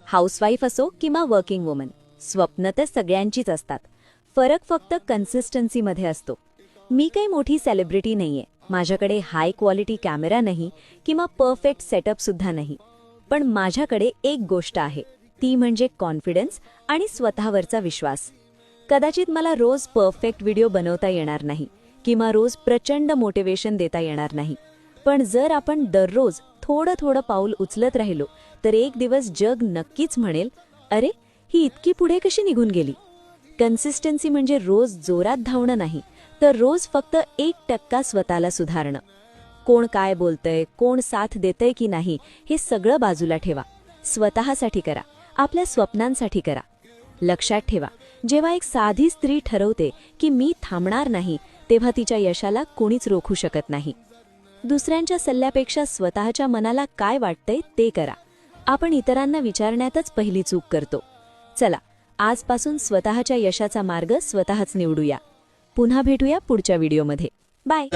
Housewife असो किंवा working woman, स्वप्न तर सगळ्यांचीच असतात. फरक फक्त कन्सिस्टन्सीमध्ये असतो. मी काही मोठी सेलिब्रिटी नाहीये, माझ्याकडे हाय क्वालिटी कॅमेरा नाही किंवा परफेक्ट सेटअप सुद्धा नाही. पण माझ्याकडे एक गोष्ट आहे, ती म्हणजे कॉन्फिडन्स आणि स्वतःवरचा विश्वास. कदाचित मला रोज परफेक्ट व्हिडिओ बनवता येणार नाही किंवा रोज प्रचंड मोटिवेशन देता येणार नाही, पण जर आपण दररोज थोडं थोडं पाऊल उचलत राहिलो तर एक दिवस जग नक्कीच म्हणेल, अरे ही इतकी पुढे कशी निघून गेली. कन्सिस्टन्सी म्हणजे रोज जोरात धावणं नाही, तर रोज फक्त 1% स्वतःला सुधारणं. कोण काय बोलतंय, कोण साथ देतंय की नाही, हे सगळं बाजूला ठेवा. स्वतःसाठी करा, आपल्या स्वप्नांसाठी करा. लक्षात ठेवा, जेव्हा एक साधी स्त्री ठरवते की मी थांबणार नाही, तेव्हा तिच्या यशाला कोणीच रोखू शकत नाही. दुसऱ्यांच्या सल्ल्यापेक्षा स्वतःच्या मनाला काय वाटतंय ते करा. आपण इतरांना विचारण्यातच पहिली चूक करतो. चला, आजपासून स्वतःच्या यशाचा मार्ग स्वतःच निवडूया. पुन्हा भेटूया पुढच्या व्हिडिओमध्ये. बाय.